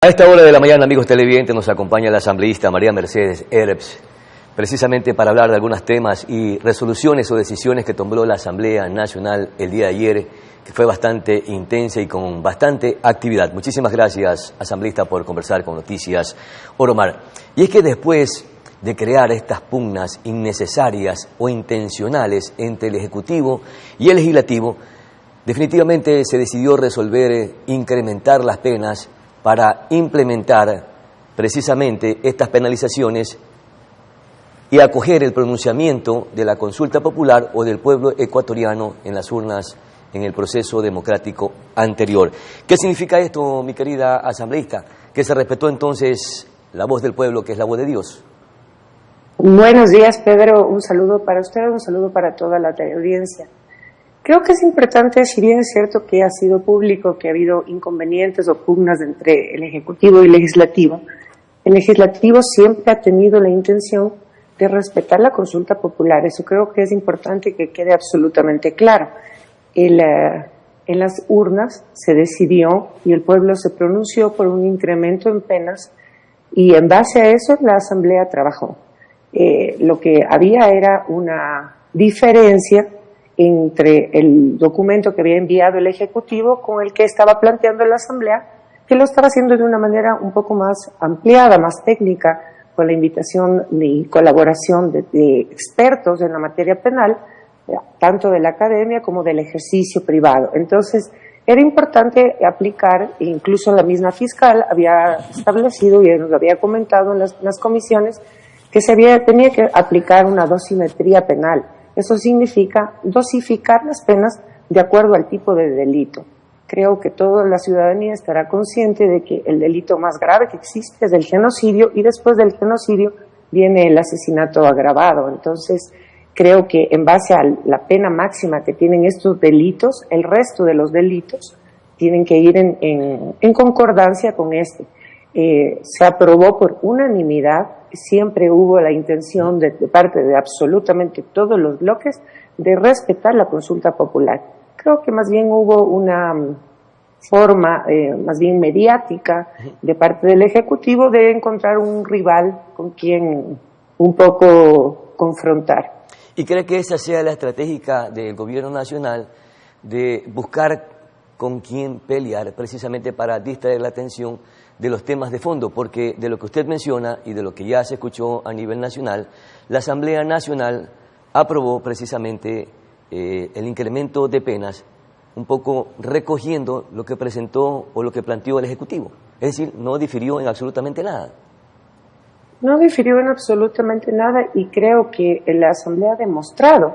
A esta hora de la mañana, amigos televidentes, nos acompaña la asambleísta María Mercedes Herbst, precisamente para hablar de algunos temas y resoluciones o decisiones que tomó la Asamblea Nacional el día de ayer, que fue bastante intensa y con bastante actividad. Muchísimas gracias, asambleísta, por conversar con Noticias Oromar. Y es que después de crear estas pugnas innecesarias o intencionales entre el Ejecutivo y el Legislativo, definitivamente se decidió resolver incrementar las penas para implementar precisamente estas penalizaciones y acoger el pronunciamiento de la consulta popular o del pueblo ecuatoriano en las urnas en el proceso democrático anterior. ¿Qué significa esto, mi querida asambleísta? Que se respetó entonces la voz del pueblo, que es la voz de Dios. Buenos días, Pedro. Un saludo para usted, un saludo para toda la audiencia. Creo que es importante, si bien es cierto que ha sido público que ha habido inconvenientes o pugnas entre el Ejecutivo y el Legislativo siempre ha tenido la intención de respetar la consulta popular. Eso creo que es importante que quede absolutamente claro. En las urnas se decidió y el pueblo se pronunció por un incremento en penas y en base a eso la Asamblea trabajó. Lo que había era una diferencia entre el documento que había enviado el Ejecutivo con el que estaba planteando la Asamblea, que lo estaba haciendo de una manera un poco más ampliada, más técnica, con la invitación y colaboración de expertos en la materia penal, tanto de la academia como del ejercicio privado. Entonces, era importante aplicar, incluso la misma fiscal había establecido y nos lo había comentado en las comisiones, que tenía que aplicar una dosimetría penal. Eso significa dosificar las penas de acuerdo al tipo de delito. Creo que toda la ciudadanía estará consciente de que el delito más grave que existe es el genocidio y después del genocidio viene el asesinato agravado. Entonces, creo que en base a la pena máxima que tienen estos delitos, el resto de los delitos tienen que ir en concordancia con este. Se aprobó por unanimidad. Siempre hubo la intención de parte de absolutamente todos los bloques de respetar la consulta popular. Creo que más bien hubo una forma más bien mediática de parte del Ejecutivo de encontrar un rival con quien un poco confrontar. ¿Y cree que esa sea la estrategia del Gobierno Nacional de buscar con quién pelear precisamente para distraer la atención de los temas de fondo? Porque de lo que usted menciona y de lo que ya se escuchó a nivel nacional, la Asamblea Nacional aprobó precisamente el incremento de penas, un poco recogiendo lo que presentó o lo que planteó el Ejecutivo. Es decir, no difirió en absolutamente nada. No difirió en absolutamente nada y creo que la Asamblea ha demostrado,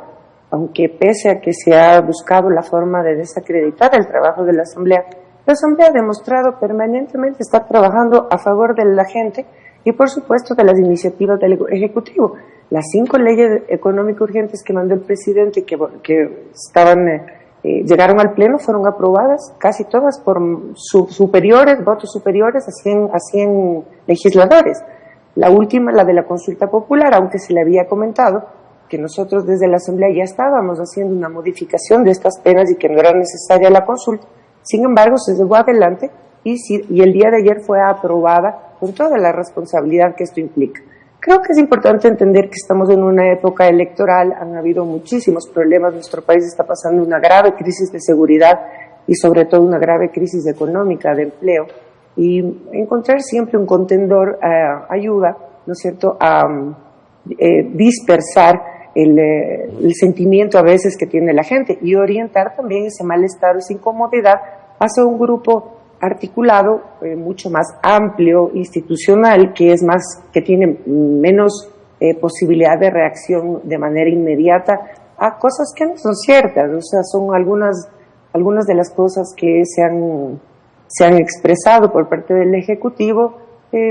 aunque pese a que se ha buscado la forma de desacreditar el trabajo de la Asamblea ha demostrado permanentemente estar trabajando a favor de la gente y, por supuesto, de las iniciativas del Ejecutivo. Las 5 leyes económicas urgentes que mandó el presidente que llegaron al Pleno fueron aprobadas casi todas por votos superiores a 100 legisladores. La última, la de la consulta popular, aunque se le había comentado que nosotros desde la Asamblea ya estábamos haciendo una modificación de estas penas y que no era necesaria la consulta. Sin embargo, se llevó adelante y el día de ayer fue aprobada con toda la responsabilidad que esto implica. Creo que es importante entender que estamos en una época electoral, han habido muchísimos problemas, nuestro país está pasando una grave crisis de seguridad y sobre todo una grave crisis económica de empleo, y encontrar siempre un contendor ayuda, ¿no es cierto?, a dispersar el sentimiento a veces que tiene la gente y orientar también ese malestar, esa incomodidad hacia un grupo articulado, mucho más amplio, institucional, que tiene menos posibilidad de reacción de manera inmediata a cosas que no son ciertas. O sea, son algunas de las cosas que se han expresado por parte del Ejecutivo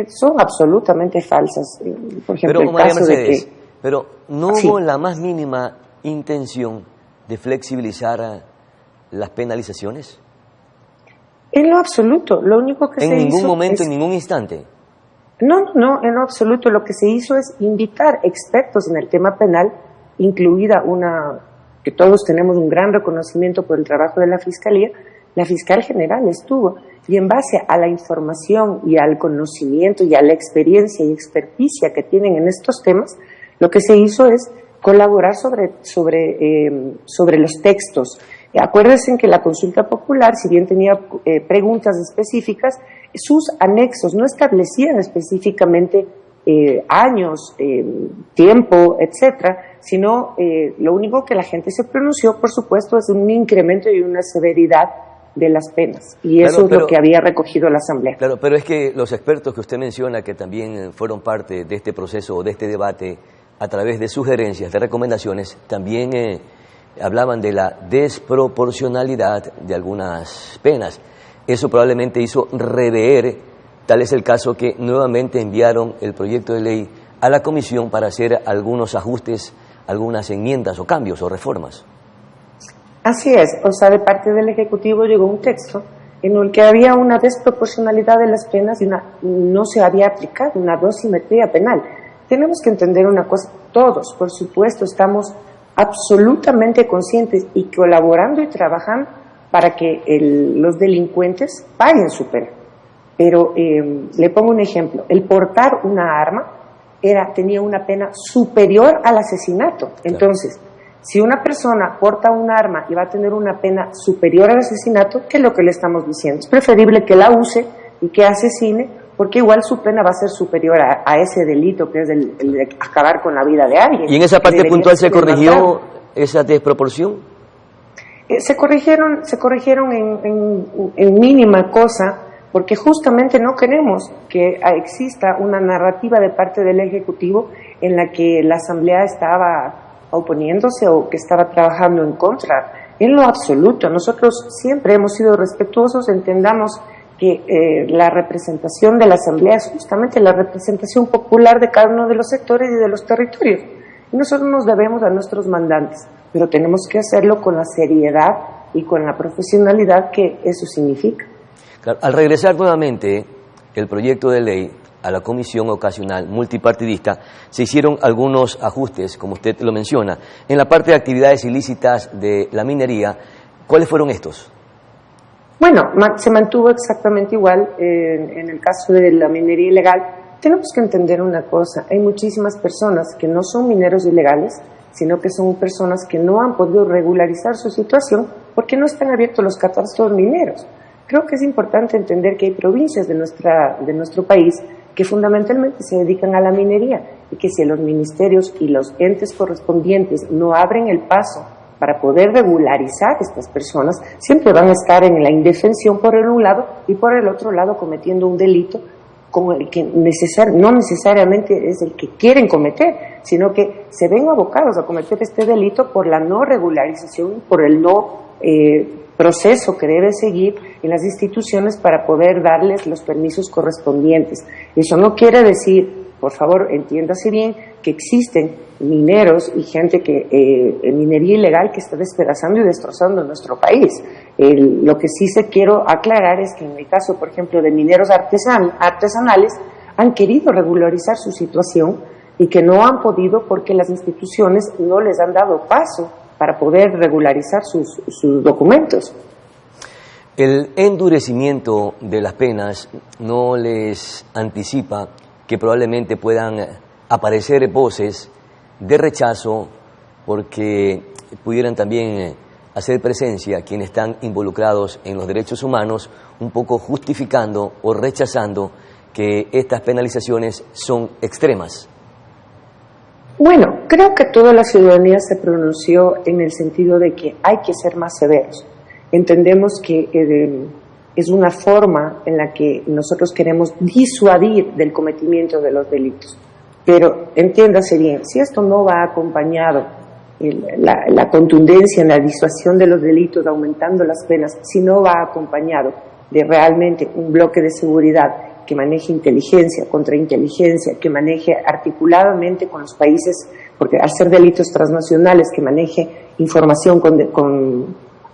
son absolutamente falsas. Por ejemplo, el caso de que... Pero no hubo la más mínima intención de flexibilizar las penalizaciones. En lo absoluto, lo único que se hizo... ¿En ningún momento, en ningún instante? No, en lo absoluto. Lo que se hizo es invitar expertos en el tema penal, incluida que todos tenemos un gran reconocimiento por el trabajo de la Fiscalía, la fiscal general estuvo, y en base a la información y al conocimiento y a la experiencia y experticia que tienen en estos temas, lo que se hizo es colaborar sobre los textos. Acuérdense que la consulta popular, si bien tenía preguntas específicas, sus anexos no establecían específicamente años, tiempo, etcétera, sino lo único que la gente se pronunció, por supuesto, es un incremento y una severidad de las penas, y eso es lo que había recogido la Asamblea. Claro, pero es que los expertos que usted menciona, que también fueron parte de este proceso o de este debate, a través de sugerencias, de recomendaciones, también hablaban de la desproporcionalidad de algunas penas. Eso probablemente hizo rever, tal es el caso que nuevamente enviaron el proyecto de ley a la comisión para hacer algunos ajustes, algunas enmiendas o cambios o reformas. Así es, o sea, de parte del Ejecutivo llegó un texto en el que había una desproporcionalidad de las penas y no se había aplicado una dosimetría penal. Tenemos que entender una cosa, todos, por supuesto, estamos absolutamente conscientes y colaborando y trabajando para que los delincuentes paguen su pena. Pero le pongo un ejemplo, el portar una arma tenía una pena superior al asesinato. Entonces, si una persona porta un arma y va a tener una pena superior al asesinato, ¿qué es lo que le estamos diciendo? Es preferible que la use y que asesine, porque igual su pena va a ser superior a ese delito que es el de acabar con la vida de alguien. ¿Y en esa parte puntual se corrigió esa desproporción? Se corrigieron en mínima cosa, porque justamente no queremos que exista una narrativa de parte del Ejecutivo en la que la Asamblea estaba oponiéndose o que estaba trabajando en contra. En lo absoluto, nosotros siempre hemos sido respetuosos, entendamos que la representación de la Asamblea es justamente la representación popular de cada uno de los sectores y de los territorios. Y nosotros nos debemos a nuestros mandantes, pero tenemos que hacerlo con la seriedad y con la profesionalidad que eso significa. Claro, al regresar nuevamente el proyecto de ley a la comisión ocasional multipartidista, se hicieron algunos ajustes, como usted lo menciona, en la parte de actividades ilícitas de la minería. ¿Cuáles fueron estos? Bueno, se mantuvo exactamente igual en el caso de la minería ilegal. Tenemos que entender una cosa, hay muchísimas personas que no son mineros ilegales, sino que son personas que no han podido regularizar su situación porque no están abiertos los catastros mineros. Creo que es importante entender que hay provincias de nuestro país que fundamentalmente se dedican a la minería y que si los ministerios y los entes correspondientes no abren el paso para poder regularizar a estas personas, siempre van a estar en la indefensión por un lado y por el otro lado cometiendo un delito como el que no necesariamente es el que quieren cometer, sino que se ven abocados a cometer este delito por la no regularización, por el no proceso que debe seguir en las instituciones para poder darles los permisos correspondientes. Eso no quiere decir, por favor, entiéndase bien, que existen mineros y gente en minería ilegal que está despedazando y destrozando nuestro país. Lo que sí quiero aclarar es que en el caso, por ejemplo, de mineros artesanales, han querido regularizar su situación y que no han podido porque las instituciones no les han dado paso para poder regularizar sus documentos. El endurecimiento de las penas no les anticipa que probablemente puedan aparecer voces de rechazo porque pudieran también hacer presencia quienes están involucrados en los derechos humanos, un poco justificando o rechazando que estas penalizaciones son extremas. Bueno, creo que toda la ciudadanía se pronunció en el sentido de que hay que ser más severos. Entendemos que es una forma en la que nosotros queremos disuadir del cometimiento de los delitos. Pero entiéndase bien, si esto no va acompañado, la contundencia en la disuasión de los delitos, aumentando las penas, si no va acompañado de realmente un bloque de seguridad que maneje inteligencia, contrainteligencia, que maneje articuladamente con los países, porque al ser delitos transnacionales, que maneje información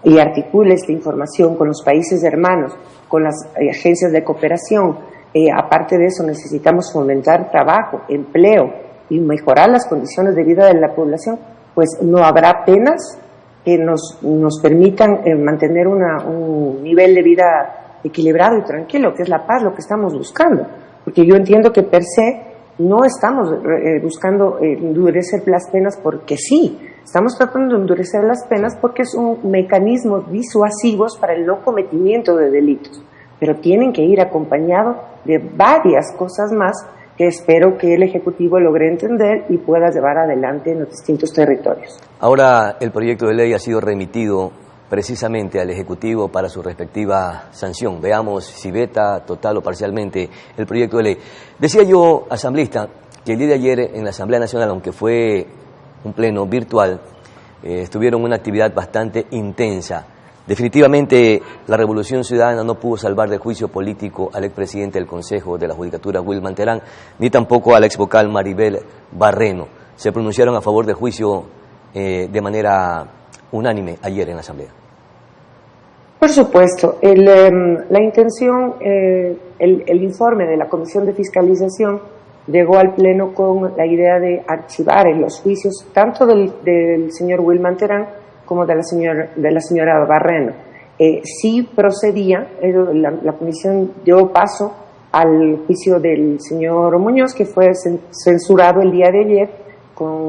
y articule esta información con los países hermanos, con las agencias de cooperación. Aparte de eso, necesitamos fomentar trabajo, empleo y mejorar las condiciones de vida de la población, pues no habrá penas que nos permitan mantener un nivel de vida equilibrado y tranquilo, que es la paz, lo que estamos buscando. Porque yo entiendo que per se no estamos buscando endurecer las penas porque sí, estamos tratando de endurecer las penas porque es un mecanismo disuasivo para el no cometimiento de delitos, pero tienen que ir acompañados de varias cosas más que espero que el Ejecutivo logre entender y pueda llevar adelante en los distintos territorios. Ahora el proyecto de ley ha sido remitido precisamente al Ejecutivo para su respectiva sanción. Veamos si veta total o parcialmente el proyecto de ley. Decía yo, asambleísta, que el día de ayer en la Asamblea Nacional, aunque fue un pleno virtual, estuvieron una actividad bastante intensa. Definitivamente la Revolución Ciudadana no pudo salvar de juicio político al expresidente del Consejo de la Judicatura, Wilman Terán, ni tampoco al exvocal Maribel Barreno. Se pronunciaron a favor del juicio de manera unánime ayer en la Asamblea. Por supuesto, la intención, el informe de la Comisión de Fiscalización llegó al Pleno con la idea de archivar en los juicios tanto del señor Wilman Terán como de la señora Barreno. Sí procedía, la comisión dio paso al juicio del señor Muñoz, que fue censurado el día de ayer con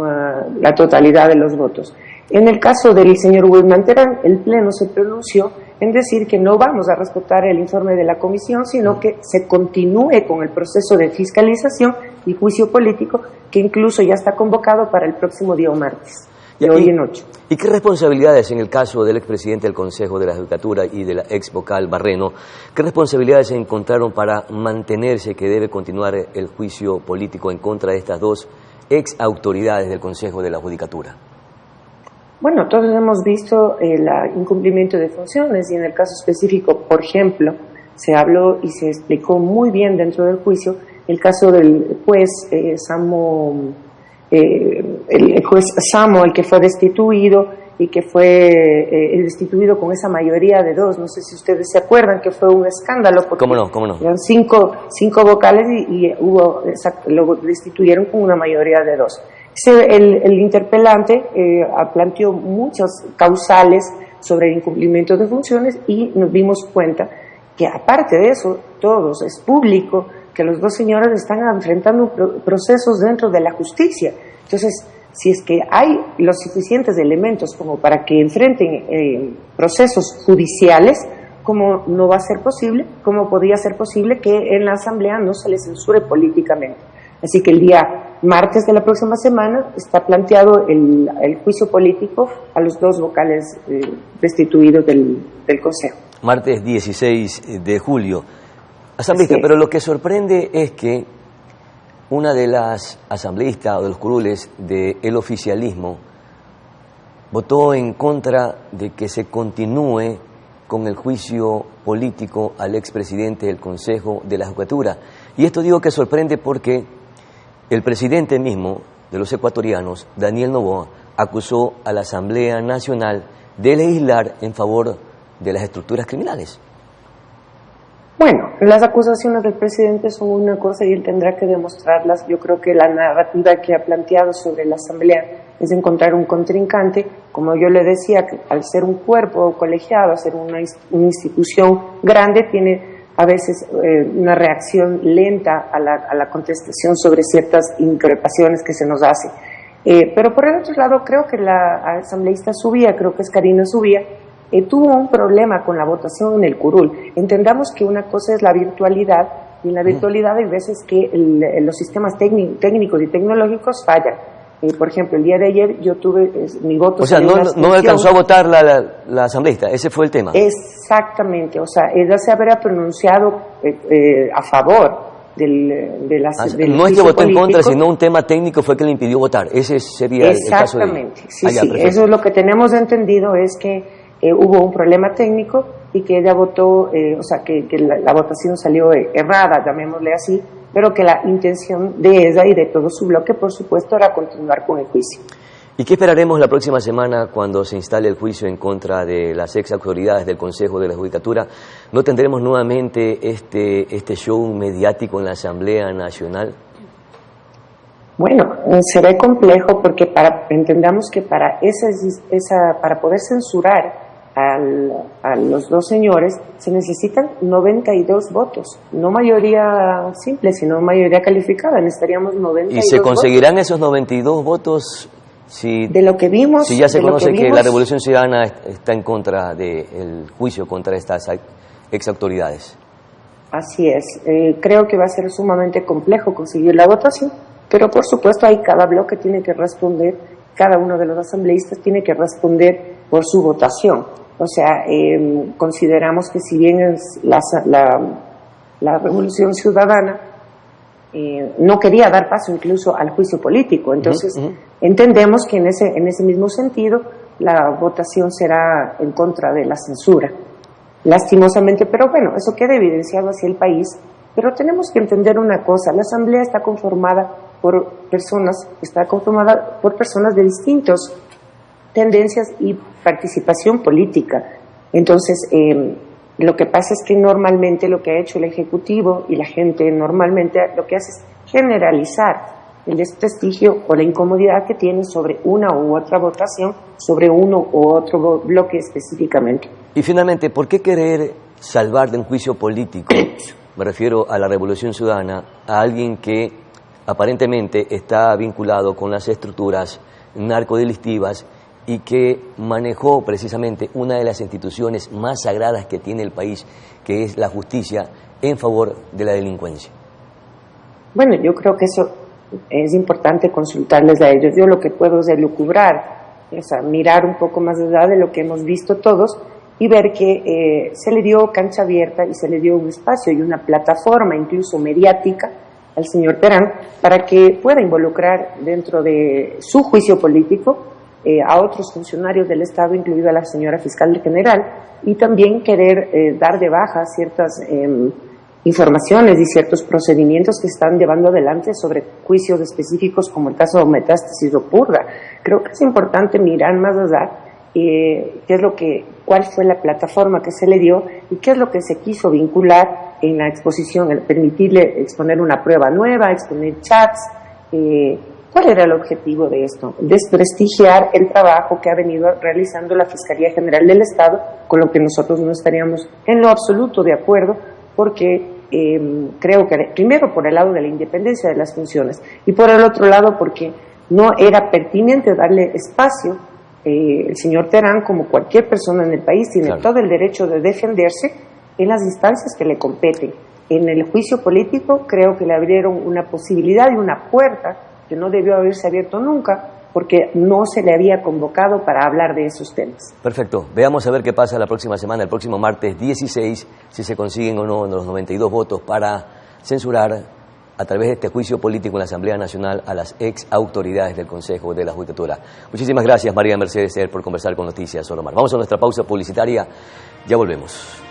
la totalidad de los votos. En el caso del señor Wilman Terán, el Pleno se pronunció en decir que no vamos a respetar el informe de la comisión, sino que se continúe con el proceso de fiscalización y juicio político, que incluso ya está convocado para el próximo día martes, de hoy en 8. ¿Y qué responsabilidades en el caso del expresidente del Consejo de la Judicatura y de la ex vocal Barreno, qué responsabilidades se encontraron para mantenerse que debe continuar el juicio político en contra de estas dos ex autoridades del Consejo de la Judicatura? Bueno, todos hemos visto el incumplimiento de funciones y en el caso específico, por ejemplo, se habló y se explicó muy bien dentro del juicio el caso del juez Samo, el juez Samo, el que fue destituido y que fue destituido con esa mayoría de 2. No sé si ustedes se acuerdan que fue un escándalo porque ¿Cómo no? eran cinco vocales y lo destituyeron con una mayoría de 2. El interpelante planteó muchas causales sobre el incumplimiento de funciones y nos dimos cuenta que aparte de eso, todos, es público que los dos señores están enfrentando procesos dentro de la justicia. Entonces, si es que hay los suficientes elementos como para que enfrenten procesos judiciales, ¿cómo no va a ser posible? ¿Cómo podría ser posible que en la Asamblea no se les censure políticamente? Así que el día martes de la próxima semana está planteado el juicio político a los dos vocales destituidos del Consejo. Martes 16 de julio. Asambleísta, pero lo que sorprende es que una de las asambleístas o de los curules del oficialismo votó en contra de que se continúe con el juicio político al expresidente del Consejo de la Judicatura. Y esto digo que sorprende porque el presidente mismo de los ecuatorianos, Daniel Noboa, acusó a la Asamblea Nacional de legislar en favor de las estructuras criminales. Bueno, las acusaciones del presidente son una cosa y él tendrá que demostrarlas. Yo creo que la narrativa que ha planteado sobre la Asamblea es encontrar un contrincante, como yo le decía, que al ser un cuerpo colegiado, al ser una institución grande, tiene a veces una reacción lenta a la contestación sobre ciertas increpaciones que se nos hacen. Pero por el otro lado, creo que la asambleísta Zubia, creo que es Karina Zubia, tuvo un problema con la votación en el curul. Entendamos que una cosa es la virtualidad, y en la virtualidad hay veces que los sistemas técnicos y tecnológicos fallan. Por ejemplo, el día de ayer yo tuve mi voto... O sea, no alcanzó a votar la asambleísta, ese fue el tema. Exactamente, o sea, ella se habría pronunciado a favor del no es que votó en contra, sino un tema técnico fue que le impidió votar. Ese sería el caso de... Exactamente, sí, eso es lo que tenemos entendido, es que hubo un problema técnico y que ella votó, o sea, que la votación salió errada, llamémosle así, pero que la intención de ella y de todo su bloque, por supuesto, era continuar con el juicio. ¿Y qué esperaremos la próxima semana cuando se instale el juicio en contra de las ex autoridades del Consejo de la Judicatura? ¿No tendremos nuevamente este show mediático en la Asamblea Nacional? Bueno, se ve complejo porque entendamos que para para poder censurar a los dos señores se necesitan 92 votos, no mayoría simple, sino mayoría calificada. Necesitaríamos 92 ¿Y se conseguirán votos. esos 92 votos si, De lo que vimos, si ya se conoce que la Revolución Ciudadana está en contra del juicio contra estas ex autoridades? Así es. Creo que va a ser sumamente complejo conseguir la votación, pero por supuesto ahí cada bloque tiene que responder, cada uno de los asambleístas tiene que responder por su votación. O sea, consideramos que si bien es la Revolución Ciudadana no quería dar paso incluso al juicio político, entonces entendemos que en ese mismo sentido la votación será en contra de la censura. Lastimosamente, pero bueno, eso queda evidenciado hacia el país, pero tenemos que entender una cosa: la Asamblea está conformada por personas de distintas tendencias y participación política. Entonces, lo que pasa es que normalmente lo que ha hecho el Ejecutivo y la gente normalmente lo que hace es generalizar el desprestigio o la incomodidad que tiene sobre una u otra votación, sobre uno u otro bloque específicamente. Y finalmente, ¿por qué querer salvar de un juicio político, me refiero a la Revolución Ciudadana, a alguien que aparentemente está vinculado con las estructuras narcodelictivas y que manejó precisamente una de las instituciones más sagradas que tiene el país, que es la justicia, en favor de la delincuencia? Bueno, yo creo que eso es importante consultarles a ellos. Yo lo que puedo es elucubrar, mirar un poco más allá de lo que hemos visto todos y ver que se le dio cancha abierta y se le dio un espacio y una plataforma incluso mediática al señor Terán para que pueda involucrar dentro de su juicio político a otros funcionarios del Estado, incluida la señora fiscal general, y también querer dar de baja ciertas informaciones y ciertos procedimientos que están llevando adelante sobre juicios específicos como el caso de Metástasis o Purga. Creo que es importante mirar más allá cuál fue la plataforma que se le dio y qué es lo que se quiso vincular en la exposición, el permitirle exponer una prueba nueva, exponer chats. ¿Cuál era el objetivo de esto? Desprestigiar el trabajo que ha venido realizando la Fiscalía General del Estado, con lo que nosotros no estaríamos en lo absoluto de acuerdo, porque creo que primero por el lado de la independencia de las funciones y por el otro lado porque no era pertinente darle espacio. El señor Terán, como cualquier persona en el país, tiene Claro. todo el derecho de defenderse en las instancias que le competen. En el juicio político creo que le abrieron una posibilidad y una puerta que no debió haberse abierto nunca, porque no se le había convocado para hablar de esos temas. Perfecto. Veamos a ver qué pasa la próxima semana, el próximo martes 16, si se consiguen o no los 92 votos para censurar a través de este juicio político en la Asamblea Nacional a las ex autoridades del Consejo de la Judicatura. Muchísimas gracias, María Mercedes, por conversar con Noticias Solomar. Vamos a nuestra pausa publicitaria, ya volvemos.